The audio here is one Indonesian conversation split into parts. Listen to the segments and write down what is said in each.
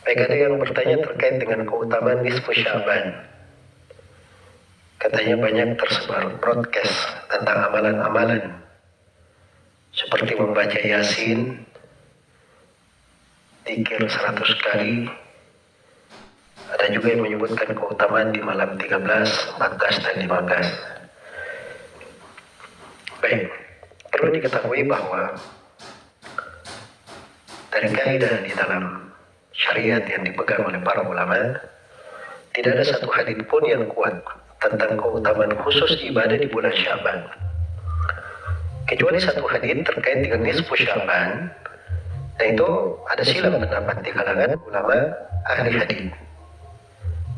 Baik, ada yang bertanya terkait dengan keutamaan nisfu Sya'ban. Katanya banyak tersebar broadcast tentang amalan-amalan seperti membaca Yasin, zikir 100 kali. Ada juga yang menyebutkan keutamaan di malam 13, 14, dan 15. Baik, perlu diketahui bahwa dari kaidah di dalam syariat yang dipegang oleh para ulama, tidak ada satu hadits pun yang kuat tentang keutamaan khusus ibadah di bulan Sya'ban, kecuali satu hadits terkait dengan nisfu Sya'ban, dan itu ada silang pendapat di kalangan ulama ahli hadits.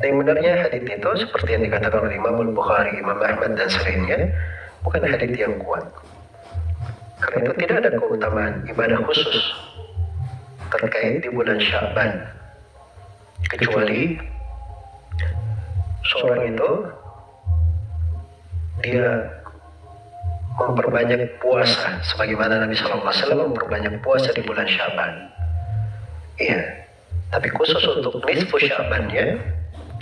Dan benarnya hadits itu seperti yang dikatakan oleh Imam Al-Bukhari, Imam Ahmad dan selainnya, bukan hadits yang kuat. Karena itu tidak ada keutamaan ibadah khusus terkait di bulan Sya'ban, kecuali seorang itu dia memperbanyak puasa sebagaimana Nabi SAW memperbanyak puasa di bulan Sya'ban. Iya, tapi khusus untuk nisfu Sya'bannya,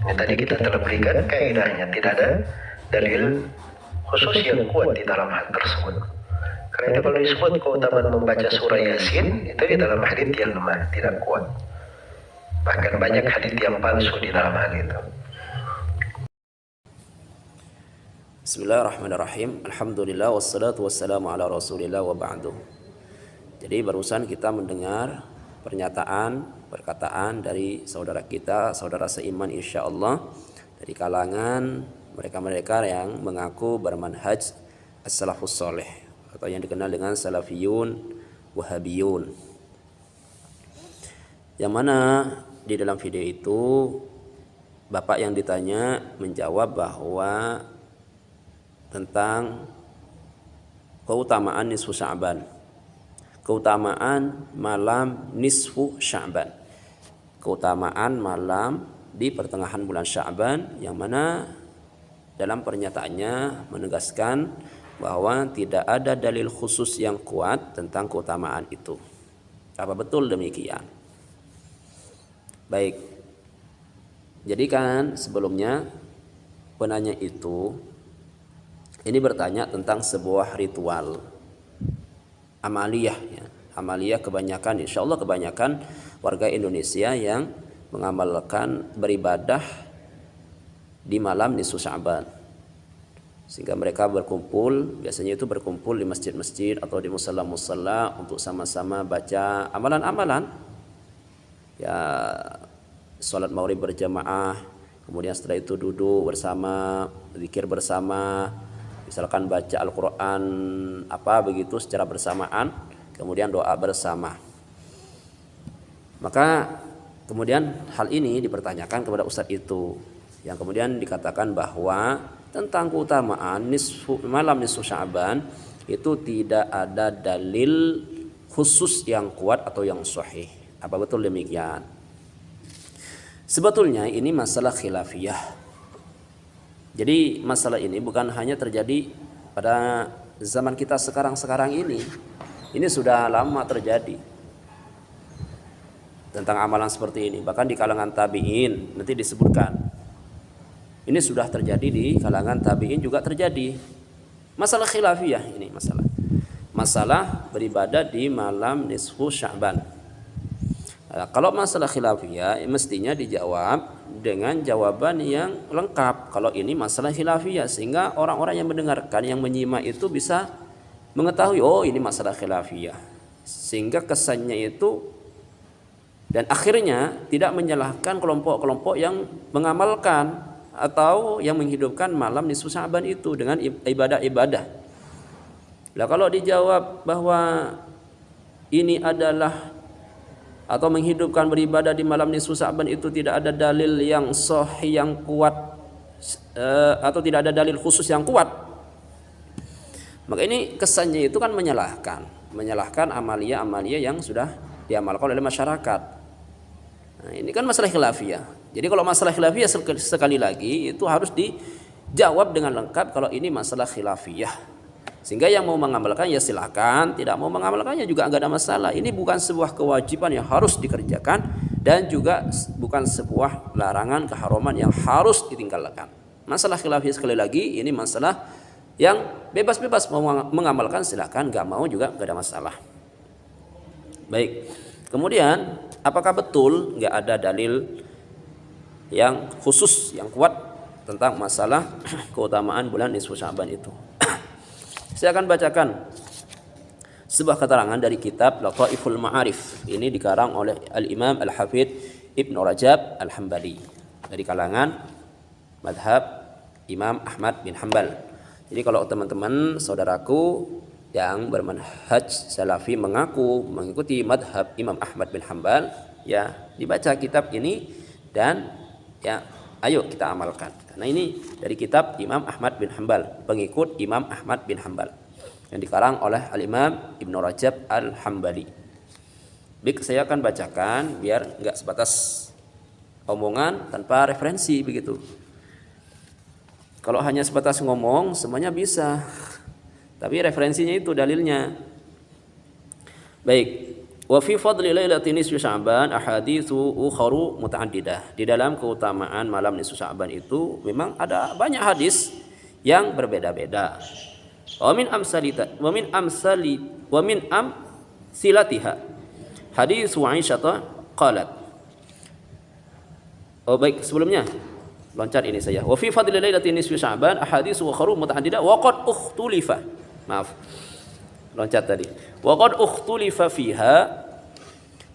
ini tadi kita telah berikan kaidahnya, tidak ada dalil khusus yang kuat di dalam hal tersebut. Karena itu kalau disebut keutamaan membaca surah Yasin, itu di dalam hadits yang lemah, tidak kuat. Bahkan banyak hadits yang palsu di dalam hal itu. Bismillahirrahmanirrahim. Alhamdulillah wassalatu wassalamu ala Rasulillah wa ba'du. Jadi barusan kita mendengar perkataan dari saudara kita, saudara seiman insyaallah, dari kalangan mereka-mereka yang mengaku bermanhaj as-salafus saleh atau yang dikenal dengan salafiyun wahabiyun. Yang mana di dalam video itu bapak yang ditanya menjawab bahwa tentang keutamaan nisfu Sya'ban, keutamaan malam nisfu Sya'ban, keutamaan malam di pertengahan bulan Sya'ban, yang mana dalam pernyataannya menegaskan bahwa tidak ada dalil khusus yang kuat tentang keutamaan itu. Apa betul demikian? Baik, jadi kan sebelumnya penanya itu ini bertanya tentang sebuah ritual amaliyah, ya. Amaliyah kebanyakan, insya Allah kebanyakan warga Indonesia yang mengamalkan beribadah di malam nisfu Sya'ban, sehingga mereka berkumpul, biasanya itu berkumpul di masjid-masjid atau di musalla-musalla untuk sama-sama baca amalan-amalan, ya, sholat maghrib berjamaah, kemudian setelah itu duduk bersama, zikir bersama, misalkan baca Al-Quran apa begitu secara bersamaan, kemudian doa bersama. Maka kemudian hal ini dipertanyakan kepada ustadz itu, yang kemudian dikatakan bahwa tentang keutamaan malam nisfu Sya'ban itu tidak ada dalil khusus yang kuat atau yang sahih. Apa betul demikian? Sebetulnya ini masalah khilafiyah. Jadi masalah ini bukan hanya terjadi pada zaman kita sekarang ini. Ini sudah lama terjadi tentang amalan seperti ini. Bahkan di kalangan tabi'in nanti disebutkan. Ini sudah terjadi di kalangan tabi'in, juga terjadi. Masalah khilafiyah ini masalah beribadah di malam nisfu Sya'ban. Kalau masalah khilafiyah mestinya dijawab dengan jawaban yang lengkap. Kalau ini masalah khilafiyah, sehingga orang-orang yang mendengarkan, yang menyimak itu bisa mengetahui, oh ini masalah khilafiyah, sehingga kesannya itu dan akhirnya tidak menyalahkan kelompok-kelompok yang mengamalkan atau yang menghidupkan malam nisfu Sya'ban itu dengan ibadah-ibadah. Nah, kalau dijawab bahwa ini adalah atau menghidupkan beribadah di malam nisfu Sya'ban itu tidak ada dalil yang sahih yang kuat, atau tidak ada dalil khusus yang kuat, maka ini kesannya itu kan menyalahkan amalia-amalia yang sudah diamalkan oleh masyarakat. Nah, ini kan masalah khilafiyah. Jadi kalau masalah khilafiyah sekali lagi itu harus dijawab dengan lengkap kalau ini masalah khilafiyah. Sehingga yang mau mengamalkan ya silakan, tidak mau mengamalkannya juga enggak ada masalah. Ini bukan sebuah kewajiban yang harus dikerjakan dan juga bukan sebuah larangan keharaman yang harus ditinggalkan. Masalah khilafiyah sekali lagi ini masalah yang bebas-bebas mau mengamalkan silakan, enggak mau juga enggak ada masalah. Baik. Kemudian apakah betul enggak ada dalil yang khusus yang kuat tentang masalah keutamaan bulan nisfu Sya'ban itu? Saya akan bacakan sebuah keterangan dari kitab Lataiful Ma'arif. Ini dikarang oleh Al-Imam Al-Hafidh Ibn Rajab Al-Hambali dari kalangan madhab Imam Ahmad bin Hanbal. Jadi kalau teman-teman saudaraku yang bermanhaj salafi mengaku mengikuti madhab Imam Ahmad bin Hanbal, ya dibaca kitab ini dan ya ayo kita amalkan. Karena ini dari kitab Imam Ahmad bin Hanbal, pengikut Imam Ahmad bin Hanbal, yang dikarang oleh Al-Imam Ibn Rajab Al-Hambali. Baik, saya akan bacakan biar enggak sebatas omongan tanpa referensi begitu. Kalau hanya sebatas ngomong semuanya bisa, tapi referensinya itu dalilnya. Baik. Wa fi fadli lailatin nisfi Sya'ban ahaditsu ukharu muta'addidah. Di dalam keutamaan malam nisfu Sya'ban itu memang ada banyak hadis yang berbeda-beda. Wa min amsalatiha hadis Aisyah qalat. Oh baik, sebelumnya loncat ini saya. Wa fi fadli lailatin nisfi Sya'ban ahaditsu ukharu muta'addidah wa qad ukhtulifa. Maaf. Loncat tadi. Wa qad ukhtulifa fiha,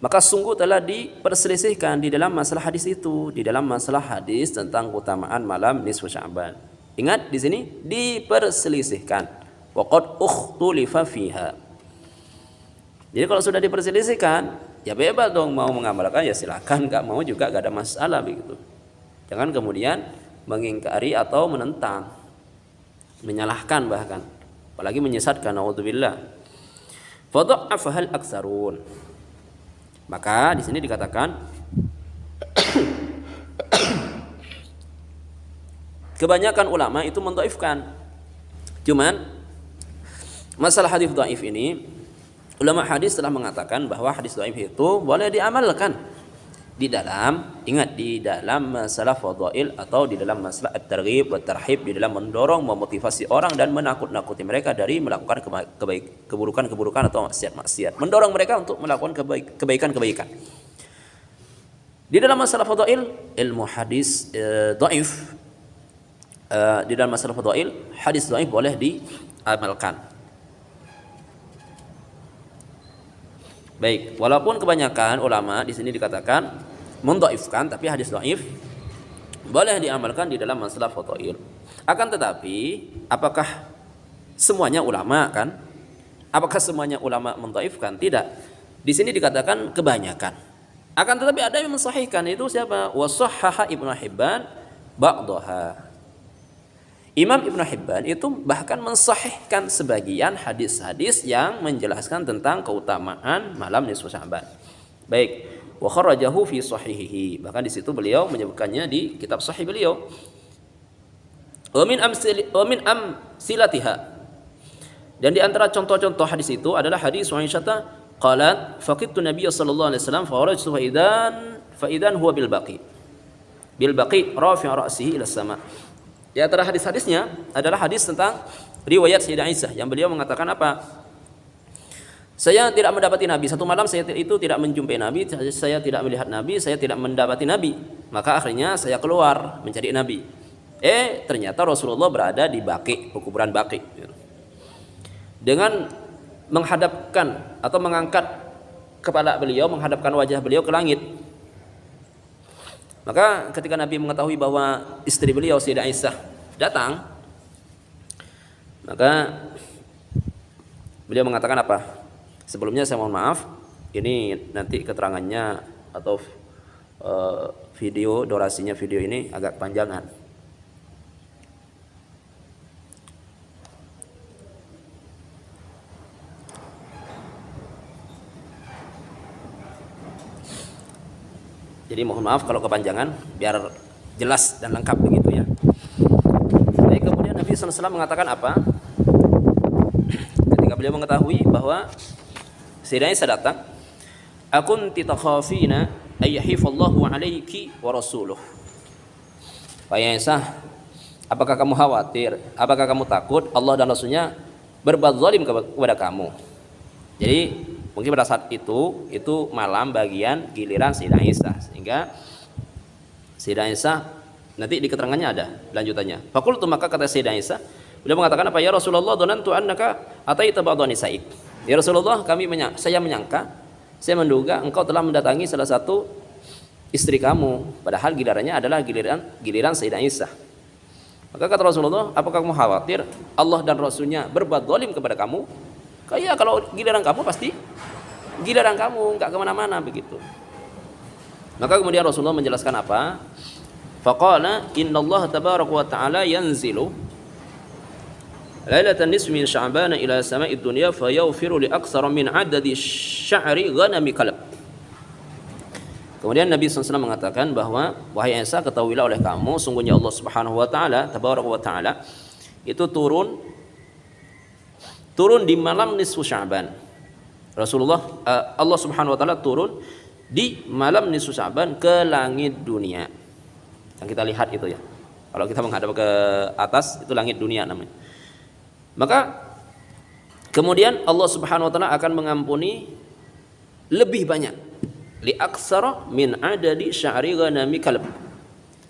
maka sungguh telah diperselisihkan di dalam masalah hadis itu, di dalam masalah hadis tentang keutamaan malam nisfu Sya'ban. Ingat di sini diperselisihkan. Wa qad ukhtulifa fiha. Jadi kalau sudah diperselisihkan, ya bebas dong, mau mengamalkan ya silakan, enggak mau juga enggak ada masalah begitu. Jangan kemudian mengingkari atau menentang, menyalahkan bahkan, apalagi menyesatkan, naudzubillah. Fadha'afahal aktsarun. Maka di sini dikatakan kebanyakan ulama itu mendhaifkan. Cuman masalah hadis dhaif ini, ulama hadis telah mengatakan bahwa hadis dhaif itu boleh diamalkan di dalam, ingat, di dalam masalah fadail atau di dalam masalah at-targhib wa tarhib, di dalam mendorong, memotivasi orang dan menakut-nakuti mereka dari melakukan keburukan-keburukan atau maksiat-maksiat, mendorong mereka untuk melakukan kebaikan-kebaikan. Di dalam masalah fadail ilmu hadis dhaif, di dalam masalah fadail hadis dhaif boleh diamalkan. Baik, walaupun kebanyakan ulama di sini dikatakan mendhaifkan, tapi hadis dhaif boleh diamalkan di dalam masalah fadail. Akan tetapi, apakah semuanya ulama kan? Apakah semuanya ulama mendhaifkan? Tidak. Di sini dikatakan kebanyakan. Akan tetapi ada yang mensahihkan, itu siapa? Wa shahhaha Ibnu Hibban ba'daha. Imam Ibn Hibban itu bahkan mensahihkan sebagian hadis-hadis yang menjelaskan tentang keutamaan malam nisfu Sya'ban. Baik, wa kharajahu fi sahihihi. Bahkan di situ beliau menyebutkannya di kitab sahih beliau. Wa min amsilatiha. Dan di antara contoh-contoh hadis itu adalah hadis Aisyah qalat faqidtu Nabiy sallallahu alaihi wasallam fa kharajtu fa idan huwa bil baqi rafi' ra'sihi ila sama. Di antara hadis-hadisnya adalah hadis tentang riwayat Sayyidah Aisyah yang beliau mengatakan apa? Saya tidak mendapati Nabi. Satu malam saya itu tidak menjumpai Nabi, saya tidak melihat Nabi, saya tidak mendapati Nabi. Maka akhirnya saya keluar mencari Nabi. Ternyata Rasulullah berada di Baqi, kuburan Baqi. Dengan menghadapkan atau mengangkat kepala beliau, menghadapkan wajah beliau ke langit. Maka ketika Nabi mengetahui bahwa istri beliau Sayyidah Aisyah datang, maka beliau mengatakan apa? Sebelumnya saya mohon maaf, ini nanti keterangannya atau durasinya video ini agak panjangan. Jadi mohon maaf kalau kepanjangan, biar jelas dan lengkap begitu ya. Jadi kemudian Nabi SAW mengatakan apa? maka beliau mengetahui bahwa Sayyidah Aisyah datang, akunti takhafina ayyahifallahu alaiki wa rasuluh. Wahai Aisyah, apakah kamu khawatir, apakah kamu takut Allah dan Rasulnya berbuat zalim kepada kamu? Jadi mungkin pada saat itu malam bagian giliran Sayyidah Aisyah, sehingga Sayyidah Aisyah nanti di keterangannya ada lanjutannya. Fakultu, maka kata Sayyidah Aisyah, beliau mengatakan apa? Ya Rasulullah, dhanantu annaka ataita ba'dha nisa'ik. Ya Rasulullah, saya menyangka, saya menduga engkau telah mendatangi salah satu istri kamu, padahal gilirannya adalah giliran Sayyidah Aisyah. Maka kata Rasulullah, apakah kamu khawatir Allah dan Rasulnya berbuat zalim kepada kamu? Kayak kalau giliran kamu pasti giliran kamu, enggak kemana-mana begitu. Maka kemudian Rasulullah menjelaskan apa? Faqala innallaha tabaraka wa ta'ala yanzilu lailatan nisfi min sya'ban ila sama'id dunya fayaghfiru li aktsara min adadi sya'ri ghanami kalb. Kemudian Nabi SAW mengatakan bahwa wahai Aisyah, ketahuilah oleh kamu sungguhnya Allah Subhanahu wa taala tabaraka wa taala itu turun di malam nisfu Sya'ban. Allah Subhanahu wa taala turun di malam nisfu Sya'ban ke langit dunia. Yang kita lihat itu ya. Kalau kita menghadap ke atas itu langit dunia namanya. Maka kemudian Allah Subhanahu wa taala akan mengampuni lebih banyak, li aksara min adadi sya'ri ghanami kalb,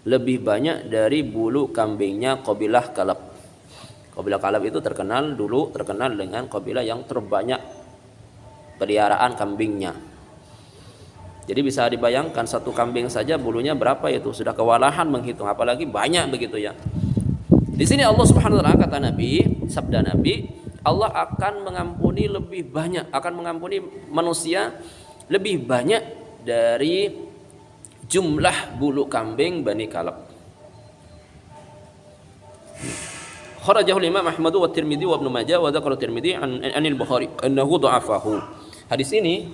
lebih banyak dari bulu kambingnya kabilah Kalab. Kabilah Kalab itu terkenal dengan kabilah yang terbanyak peliharaan kambingnya. Jadi bisa dibayangkan satu kambing saja bulunya berapa itu, sudah kewalahan menghitung, apalagi banyak begitu ya. Di sini Allah Subhanahu wa taala kata Nabi, sabda Nabi, Allah akan mengampuni lebih banyak, akan mengampuni manusia lebih banyak dari jumlah bulu kambing Bani Kalab. Kharajahu Imam Ahmad wa Tirmidzi wa Ibnu Majah wa dzakara Tirmidzi anil Bukhari annahu dha'afahu. Hadis ini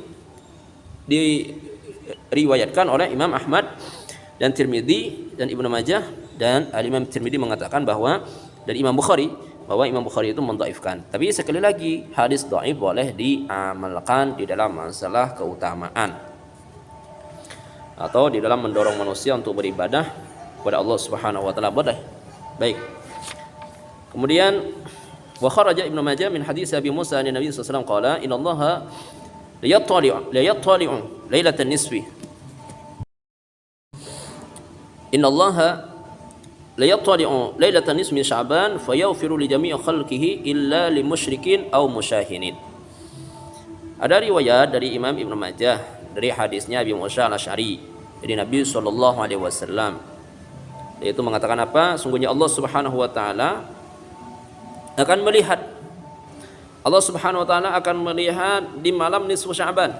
diriwayatkan oleh Imam Ahmad dan Tirmidzi dan Ibnu Majah, dan Imam Tirmidzi mengatakan bahwa dari Imam Bukhari bahwa Imam Bukhari itu mendhaifkan. Tapi sekali lagi, hadis dhaif boleh diamalkan di dalam masalah keutamaan atau di dalam mendorong manusia untuk beribadah kepada Allah Subhanahu wa taala, boleh. Baik. Kemudian wa kharaja Ibnu Majah min hadis Abi Musa an Nabi sallallahu alaihi wasallam qala innallaha la yattali'u lailatan nisfi. Innallaha la yattali'u lailatan nisfi min Sya'ban fayaghfiru li jami'i khalqihi illa li musyrikin aw musyahinin. Ada riwayat dari Imam Ibnu Majah dari hadisnya Abi Musa al-Asy'ari dari Nabi sallallahu alaihi wasallam, yaitu mengatakan apa? Sungguhnya Allah Subhanahu wa taala akan melihat, Allah Subhanahu wa taala akan melihat di malam nisfu Sya'ban.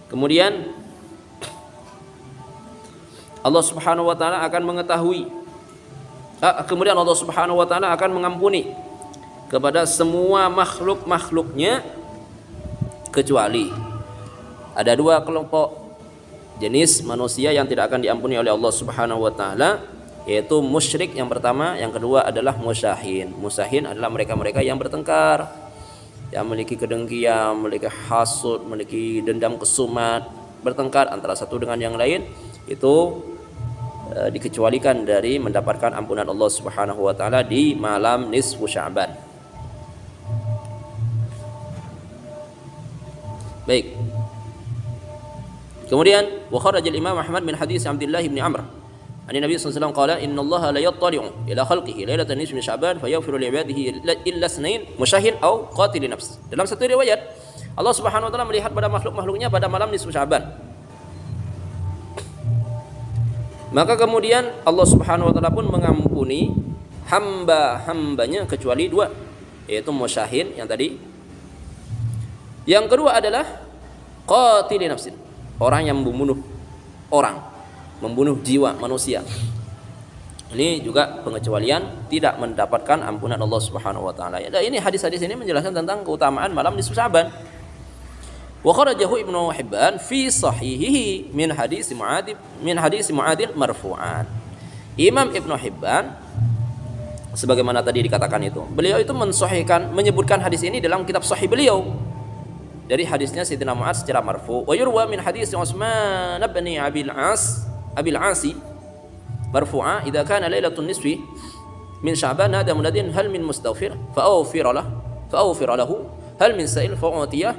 Kemudian Allah Subhanahu wa taala akan mengetahui, kemudian Allah Subhanahu wa taala akan mengampuni kepada semua makhluk-makhluknya, kecuali ada dua kelompok jenis manusia yang tidak akan diampuni oleh Allah Subhanahu wa taala, yaitu musyrik yang pertama, yang kedua adalah musyahin. Musyahin adalah mereka-mereka yang bertengkar, yang memiliki kedengkian, memiliki hasud, memiliki dendam kesumat, bertengkar antara satu dengan yang lain, itu dikecualikan dari mendapatkan ampunan Allah Subhanahu wa taala di malam nisfu Sya'ban. Baik. Kemudian wa kharajal Imam Ahmad min hadis Abdullah bin Amr Ani Nabi sallallahu alaihi wasallam qala innallaha la yattali'u ila khalqihi lailatan nisfi min Sya'ban fayaghfiru li 'ibadihi illa itsnain musyahin aw qatil nafs. Dalam satu riwayat Allah Subhanahu wa taala melihat pada makhluk-makhluknya pada malam nisfu Sya'ban. Maka kemudian Allah Subhanahu wa taala pun mengampuni hamba-hambanya kecuali dua, yaitu musyahin yang tadi. Yang kedua adalah qatil nafsin, orang yang membunuh orang, membunuh jiwa manusia. Ini juga pengecualian, tidak mendapatkan ampunan Allah Subhanahu wa taala. Ya, ini hadis-hadis ini menjelaskan tentang keutamaan malam nisfu Sya'ban. Wa kharajahu Ibnu Hibban fi sahihihi min hadis Mu'adz marfu'an. Imam Ibnu Hibban sebagaimana tadi dikatakan itu. Beliau itu mensahihkan, menyebutkan hadis ini dalam kitab sahih beliau dari hadisnya Sayyidina Mu'adz secara marfu. Wa yurwa min hadis Utsman bin Abil Asi marfu'a idza kana lailatul nisfi min Sya'ban nada munadin hal min mustaghfir fa'awfir lahu hal min sa'il fa'utiyah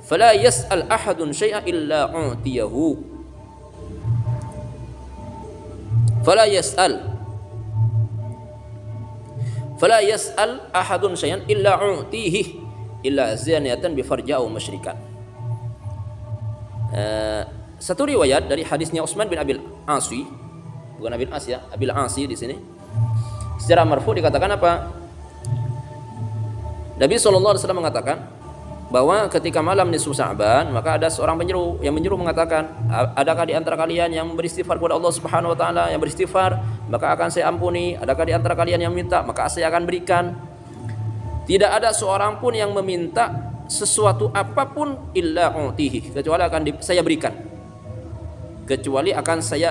fala yas'al ahadun syai'an illa utiyahu fala yas'al ahadun syai'an illa utihi illa zaniyatan bi farja aw musyrikan. Satu riwayat dari hadisnya Utsman bin Abil Asi, bukan Abil As ya, Abil Asi di sini. Secara marfu dikatakan apa? Nabi SAW mengatakan bahwa ketika malam nisfu Sya'ban maka ada seorang yang menyeru mengatakan, adakah di antara kalian yang beristighfar kepada Allah Subhanahu wa taala, yang beristighfar maka akan saya ampuni, adakah di antara kalian yang minta maka saya akan berikan. Tidak ada seorang pun yang meminta sesuatu apapun illa utihi, kecuali saya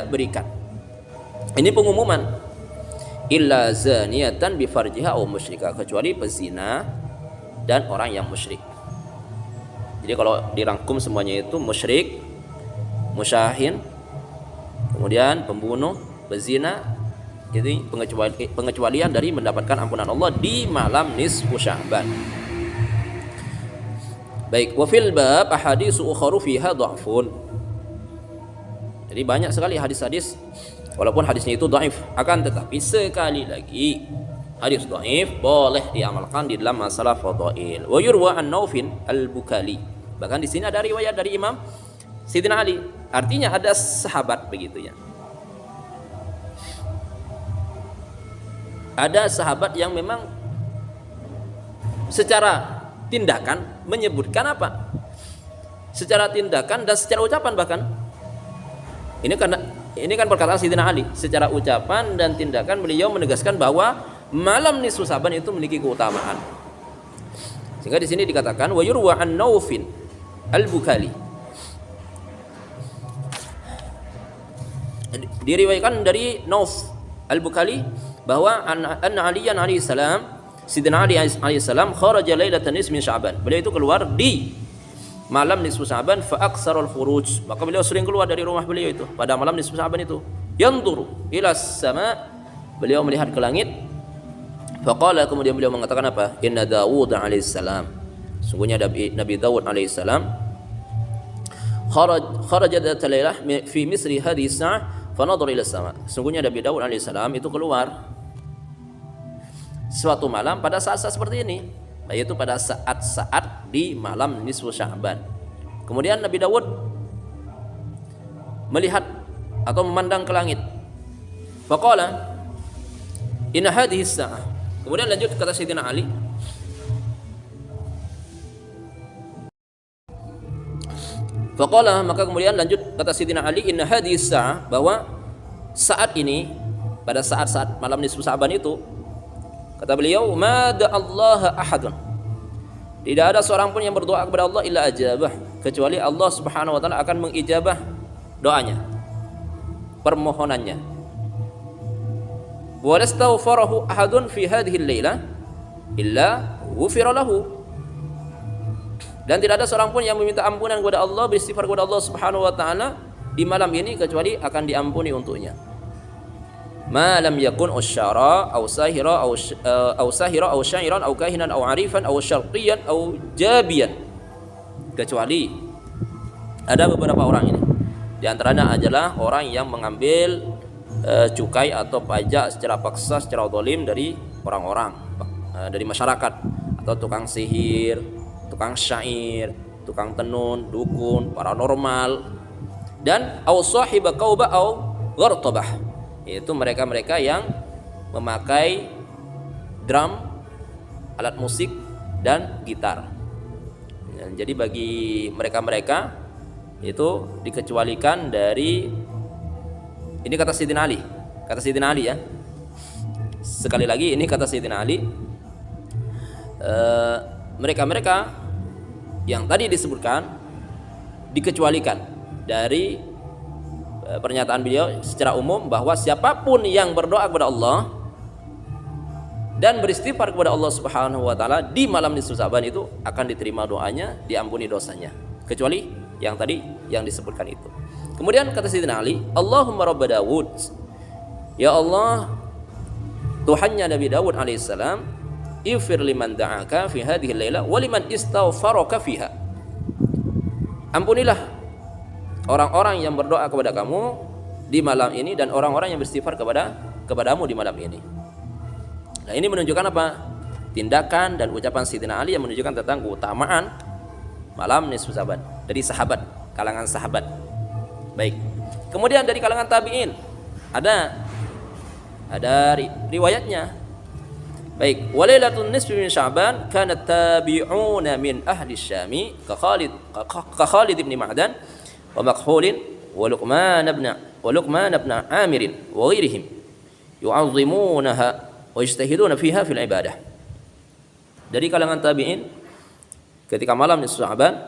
berikan. Ini pengumuman. Illa zaniyatan bi farjiha aw musyrika, kecuali pezina dan orang yang musyrik. Jadi kalau dirangkum semuanya itu musyrik, musyahin, kemudian pembunuh, pezina, jadi pengecualian dari mendapatkan ampunan Allah di malam nisfu Sya'ban. Baik, wa fil bab ahaditsu ukharu fiha dha'fun. Jadi banyak sekali hadis-hadis, walaupun hadisnya itu dhaif, akan tetapi sekali lagi hadis dhaif boleh diamalkan di dalam masalah fadhail. Wa yurwa an Naufin al-Bukali. Bahkan di sini ada riwayat dari Imam Sayyidina Ali. Artinya ada sahabat begitu ya. Ada sahabat yang memang secara tindakan menyebutkan apa? Secara tindakan dan secara ucapan bahkan. Ini kan perkataan Sayyidina Ali. Secara ucapan dan tindakan beliau menegaskan bahwa malam nisfu Sya'ban itu memiliki keutamaan. Sehingga di sini dikatakan wa yurwa an Naufin al-Bukali. Diriwayatkan dari Nauf al-Bukali bahwa anna Aliyan alaihi salam, Sayyidina Ali alaihi salam kharaja lailatan nisfi min Sya'ban. Beliau itu keluar di malam nisfu Sya'ban fa aksarul khuruj. Maka beliau sering keluar dari rumah beliau itu pada malam nisfu Sya'ban itu. Yanzuru ila sama, beliau melihat ke langit. Faqala, kemudian beliau mengatakan apa? Inna Dawud alaihi salam, sungguhnya Nabi Dawud alaihi salam kharaja dzata lailah fi misri hadhihi as-sa'ah fa nadhara ila as-sama. Sungguhnya Nabi Dawud alaihi salam itu keluar suatu malam pada saat-saat seperti ini, yaitu pada saat-saat di malam nisfu Sya'ban. Kemudian Nabi Dawud melihat atau memandang ke langit. Faqala inna hadhihi as-sa'ah. Kemudian lanjut kata Sayyidina Ali, faqala, maka kemudian lanjut kata Sayyidina Ali, inna hadhihi as-sa'ah, bahwa saat ini pada saat-saat malam nisfu Sya'ban itu, kata beliau, mada Allah ahadun, tidak ada seorang pun yang berdoa kepada Allah illa ajabah, kecuali Allah Subhanahu wa taala akan mengijabah doanya, permohonannya. Wa lastaghfarahu ahadun fi hadhihi al-lailah illa ghufira lahu, dan tidak ada seorang pun yang meminta ampunan kepada Allah, beristighfar kepada Allah Subhanahu wa taala di malam ini kecuali akan diampuni untuknya. Ma lam yakun usyara aw sahira aw syairan aw kahinan aw arifan aw syarqiyan aw jabiyan, kecuali ada beberapa orang ini. Di antaranya adalah orang yang mengambil cukai atau pajak secara paksa, secara zalim dari orang-orang, dari masyarakat, atau tukang sihir, tukang syair, tukang tenun, dukun, paranormal, dan au sahiba qauba au ghartabah, yaitu mereka-mereka yang memakai drum, alat musik dan gitar. Jadi bagi mereka-mereka itu dikecualikan dari, ini kata Sayyidina Ali ya. Sekali lagi ini kata Sayyidina Ali, mereka-mereka yang tadi disebutkan dikecualikan dari pernyataan beliau secara umum bahwa siapapun yang berdoa kepada Allah dan beristighfar kepada Allah Subhanahu wa taala di malam nisfu Sa'ban itu akan diterima doanya, diampuni dosanya. Kecuali yang tadi yang disebutkan itu. Kemudian kata Sayyidina Ali, Allahumma rabb Dawud. Ya Allah, Tuhannya Nabi Dawud alaihissalam, ighfir liman da'aka fi hadhihi al-laila wa liman istaghfaraka fiha. Ampunilah orang-orang yang berdoa kepada kamu di malam ini dan orang-orang yang beristighfar kepadamu di malam ini. Nah, ini menunjukkan apa? Tindakan dan ucapan Sayyidina Ali yang menunjukkan tentang keutamaan malam nisfu Sa'ban dari sahabat, kalangan sahabat. Baik. Kemudian dari kalangan tabi'in ada riwayatnya. Baik, walailatun nisfi min Sya'ban kanat tabi'una min ahli Syami ka Khalid ibn Ma'dan wa Makhul wa Luqman ibn Amir wa ghairihim yu'azzimunaha wa yajtahiduna fiha fil ibadah. Dari kalangan tabi'in ketika malam nisfu Sya'ban,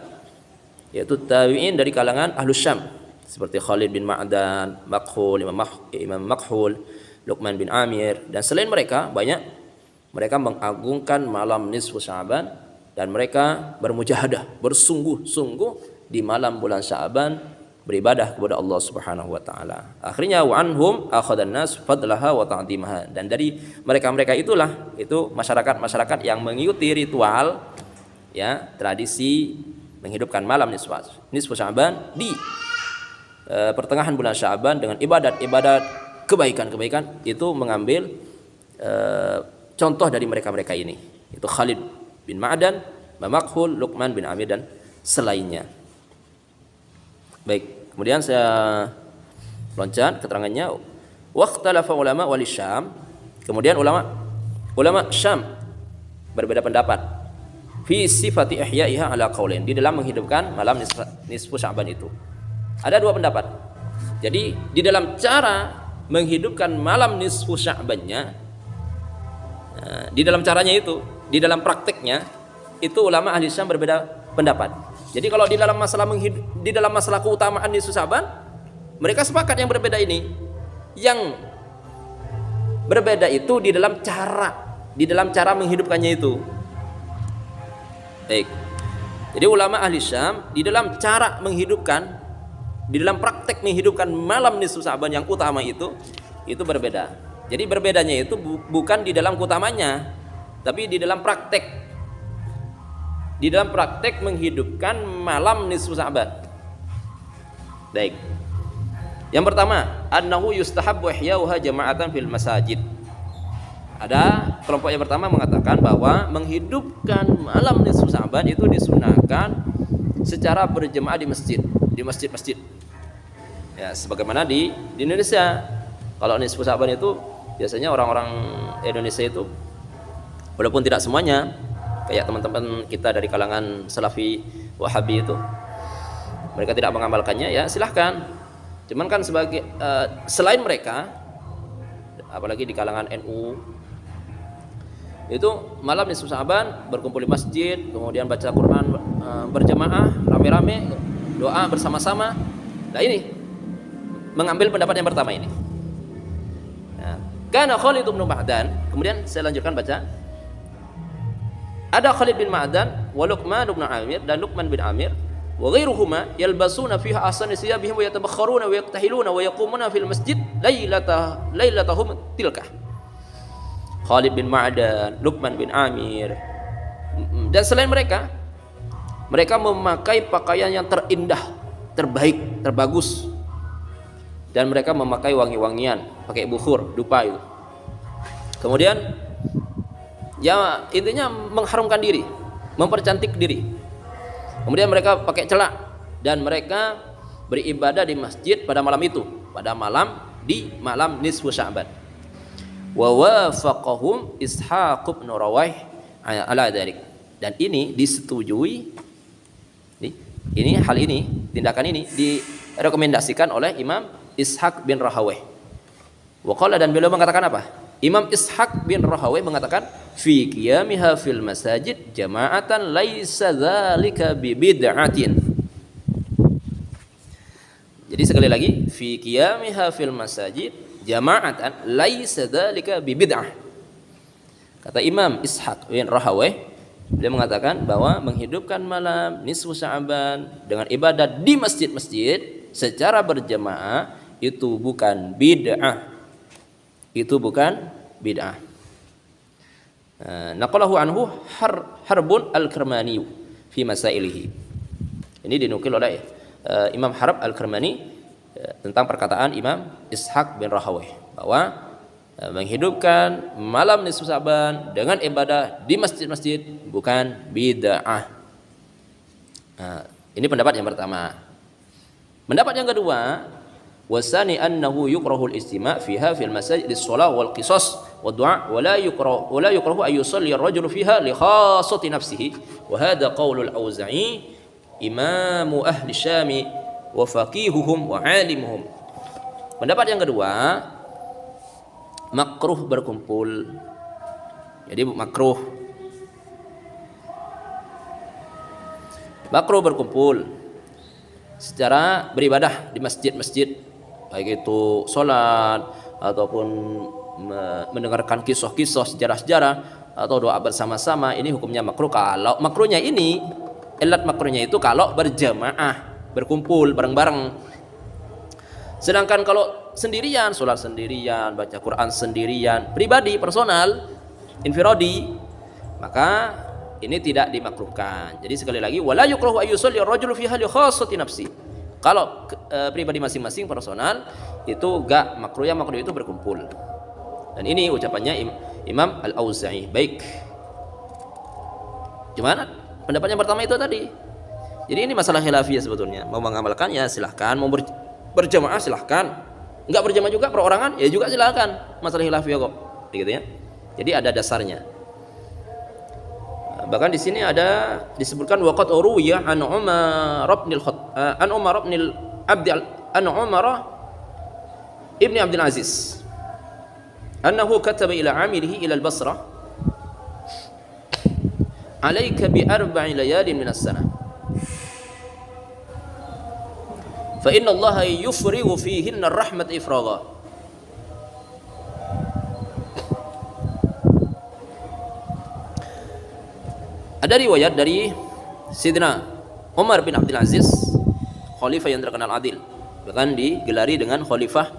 yaitu tabi'in dari kalangan Ahlus Syam seperti Khalid bin Ma'dan, Makhul, Imam Makhul, Luqman bin Amir, dan selain mereka banyak mereka mengagungkan malam nisfu Sya'ban dan mereka bermujahadah, bersungguh-sungguh di malam bulan Sya'ban beribadah kepada Allah Subhanahu wa taala. Akhirnya wa anhum akhadhan nas fadlaha wa ta'dhimaha, dan dari mereka-mereka itulah itu masyarakat yang mengikuti ritual ya, tradisi menghidupkan malam nisfu Sya'ban di pertengahan bulan Sya'ban dengan ibadat-ibadat kebaikan-kebaikan, itu mengambil contoh dari mereka-mereka ini, itu Khalid bin Ma'dan, Makhul, Luqman bin Amir dan selainnya. Baik, kemudian saya loncat keterangannya. Waqtalafa ulama wali Syam. Kemudian ulama Syam berbeda pendapat fi sifati ihya'iha ala qaulain, di dalam menghidupkan malam nisfu Sya'ban itu. Ada dua pendapat. Jadi di dalam cara menghidupkan malam nisfu Sya'bannya, di dalam caranya itu, di dalam prakteknya itu ulama ahli Syam berbeda pendapat. Jadi kalau di dalam masalah keutamaan nisfu Sya'ban, mereka sepakat yang berbeda ini. Yang berbeda itu di dalam cara menghidupkannya itu. Baik. Jadi ulama ahli Syam di dalam cara menghidupkan, di dalam praktek menghidupkan malam nisfu Sya'ban yang utama itu berbeda. Jadi berbedanya itu bukan di dalam keutamanya, tapi di dalam praktek. Di dalam praktek menghidupkan malam nisfu Sya'ban. Baik. Yang pertama, annahu yustahabbu ihya'uha jama'atan fil masajid. Ada kelompok yang pertama mengatakan bahwa menghidupkan malam nisfu Sya'ban itu disunahkan secara berjemaah di masjid-masjid. Ya, sebagaimana di Indonesia. Kalau nisfu Sya'ban itu biasanya orang-orang Indonesia itu, walaupun tidak semuanya, kayak teman-teman kita dari kalangan Salafi Wahabi itu, mereka tidak mengamalkannya, ya silahkan. Cuman kan sebagai selain mereka, apalagi di kalangan NU, itu malam nisfu Sya'ban berkumpul di masjid, kemudian baca Quran berjamaah, rame-rame, doa bersama-sama. Nah ini mengambil pendapat yang pertama ini. Karena Khalid bin Ma'dan, kemudian saya lanjutkan baca. Ada Khalid bin Ma'dan, wa Luqman bin Amir, dan Luqman bin Amir, wa ghairuhuma yalbasuna fiha ahsana siyabihim wa yatabakharuna wa yaktahiluna wa yaqumuna fil masjid lailatahum tilkah. Khalid bin Ma'dan, Luqman bin Amir, dan selain mereka memakai pakaian yang terindah, terbaik, terbagus, dan mereka memakai wangi-wangian, pakai bukhur, dupa itu. Kemudian ya intinya mengharumkan diri, mempercantik diri. Kemudian mereka pakai celak dan mereka beribadah di masjid pada malam itu, di malam nisfu Sya'ban. Wa wafaqahum Ishaq bin Rawaih ala dzalik. Dan ini disetujui, tindakan ini direkomendasikan oleh Imam Ishaq bin Rahawayh. Wa qala, dan beliau mengatakan apa? Imam Ishaq bin Rahawayh mengatakan fi qiyamiha fil masajid jama'atan laisa dzalika bi bid'atin. Jadi sekali lagi, fi qiyamiha fil masajid jama'atan laisa dzalika bi bid'ah. Kata Imam Ishaq bin Rahawayh, beliau mengatakan bahwa menghidupkan malam nisfu Sya'ban dengan ibadah di masjid-masjid secara berjamaah itu bukan bid'ah. Itu bukan bid'ah. Naqalahu anhu Harbun al-Kirmani fi masailihi. Ini dinukil oleh Imam Harb al-Kirmani tentang perkataan Imam Ishaq bin Rahawayh bahwa menghidupkan malam nisfu Sya'ban dengan ibadah di masjid-masjid bukan bid'ah. Ini pendapat yang pertama. Pendapat yang kedua, wasani annahu yukrahul istima' fiha fil masajid lis-shalah wal qisas wad du'a wa la yukrahu ay yusalli ar-rajulu fiha li khassati nafsihi wa hadha qaulul Auza'i imamu ahli Syam wa faqihuhum wa alimuhum. Pendapat yang kedua, makruh berkumpul. Jadi makruh berkumpul secara beribadah di masjid-masjid, baik itu sholat ataupun mendengarkan kisah-kisah, sejarah-sejarah atau doa bersama-sama. Ini hukumnya makruh. Kalau makruhnya ini, ilat makruhnya itu kalau berjamaah, berkumpul bareng-bareng. Sedangkan kalau sendirian, sholat sendirian, baca Quran sendirian, pribadi, personal, infiradi, maka ini tidak dimakruhkan. Jadi sekali lagi, wala yukrahu ayyusalli ar-rajulu fiha li khassati nafsi. Kalau pribadi masing-masing personal itu enggak makruh, yang makruh itu berkumpul. Dan ini ucapannya Imam Al-Auza'i. Baik. Gimana? Pendapat yang pertama itu tadi. Jadi ini masalah khilafiyah sebetulnya. Mau mengamalkan ya silahkan, mau berjamaah silahkan, enggak berjamaah juga perorangan ya juga silahkan. Masalah khilafiyah kok, begitu ya. Jadi ada dasarnya. Bahkan di sini ada disebutkan waqat uruya an Umar ibn Abdul Aziz annahu kataba ila amilihi ila al-Basrah alayka bi arba'i layalin min as-sanah fa inna Allah yufrighu fihinna ar-rahmat ifragha. Ada riwayat dari Sayyidina Umar bin Abdul Aziz, khalifah yang terkenal adil, bahkan digelari dengan khalifah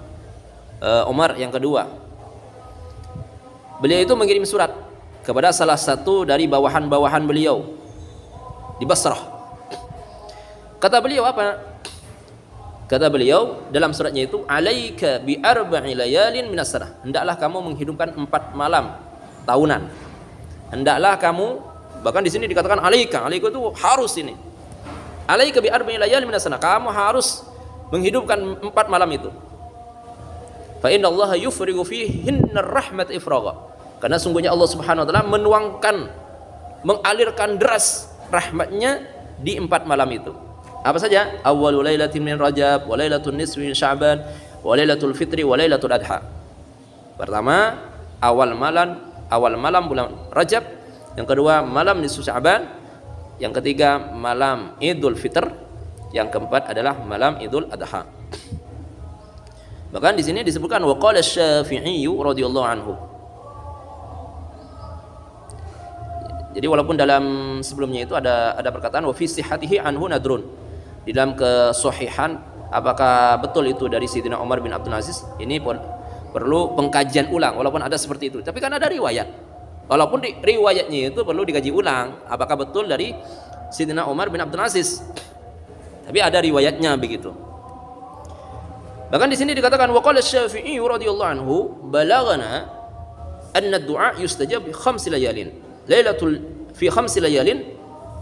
Umar yang kedua. Beliau itu mengirim surat kepada salah satu dari bawahan-bawahan beliau di Basrah. Kata beliau apa? Kata beliau dalam suratnya itu, alaika bi arba'i layalin minas sanah. Hendaklah kamu menghidupkan 4 malam tahunan. Hendaklah kamu, bahkan di sini dikatakan alaika itu harus ini. Alaika bi arba'i layalin minas sanah. Kamu harus menghidupkan 4 malam itu. Fa inna Allah yufrighu fihinna rahmat ifragha. Karena sungguhnya Allah Subhanahu wa taala menuangkan, mengalirkan deras rahmatnya di 4 malam itu. Apa saja? Awwalul lailatin min Rajab, wa lailatul nisfi min Sya'ban, wa lailatul fitri, wa lailatul adha. Pertama, awal malam bulan Rajab. Yang kedua, malam nisfu Sya'ban. Yang ketiga, malam Idul Fitr. Yang keempat adalah malam Idul Adha. Bahkan di sini disebutkan waqala Asy-Syafi'i radhiyallahu anhu. Jadi walaupun dalam sebelumnya itu ada perkataan wa fi sihhatihi anhu nadrun. Di dalam kesahihan apakah betul itu dari Sayyidina Umar bin Abdul Aziz, ini perlu pengkajian ulang walaupun ada seperti itu. Tapi kan ada riwayat. Walaupun riwayatnya itu perlu dikaji ulang apakah betul dari Sayyidina Umar bin Abdul Aziz. Tapi ada riwayatnya begitu. Bahkan di sini dikatakan waqala Asy-Syafi'i radhiyallahu anhu balaghana anna ad-du'a yustajab bi 5 layalin. Fi 5 layalin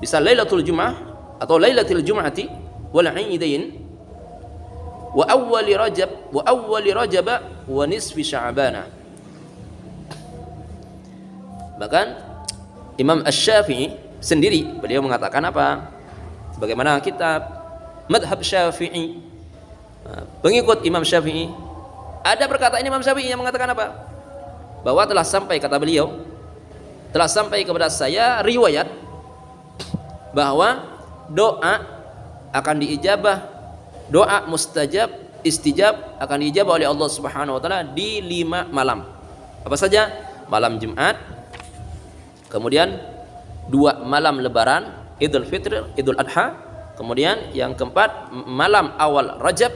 bisa lailatul jum'ah atau lailatul jum'ati wal 'idain wa awwal rajab wa nisfi sya'ban. Bahkan Imam Asy-Syafi'i sendiri beliau mengatakan apa? Bagaimana kitab madhab Syafi'i, pengikut Imam Syafi'i, ada perkataan Imam Syafi'i yang mengatakan apa? Bahwa telah sampai, kata beliau, telah sampai kepada saya riwayat bahwa doa akan diijabah, doa mustajab, istijab akan diijabah oleh Allah Subhanahu wa taala di 5 malam. Apa saja? Malam Jumat, Kemudian 2 malam lebaran, Idul Fitri, Idul Adha. Kemudian yang keempat malam awal Rajab,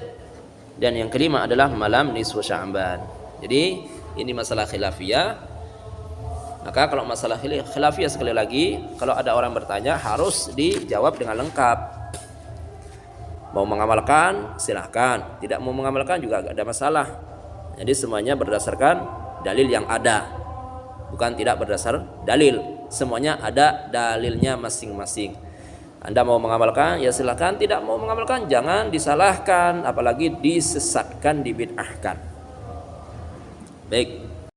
dan yang kelima adalah malam nisfu Sya'ban. Jadi ini masalah khilafiyah. Maka kalau masalah khilafiyah sekali lagi, kalau ada orang bertanya harus dijawab dengan lengkap. Mau mengamalkan silahkan, tidak mau mengamalkan juga gak ada masalah. Jadi semuanya berdasarkan dalil yang ada, bukan tidak berdasar dalil. Semuanya ada dalilnya masing-masing. Anda mau mengamalkan ya silahkan, tidak mau mengamalkan jangan disalahkan, apalagi disesatkan, dibid'ahkan. Baik.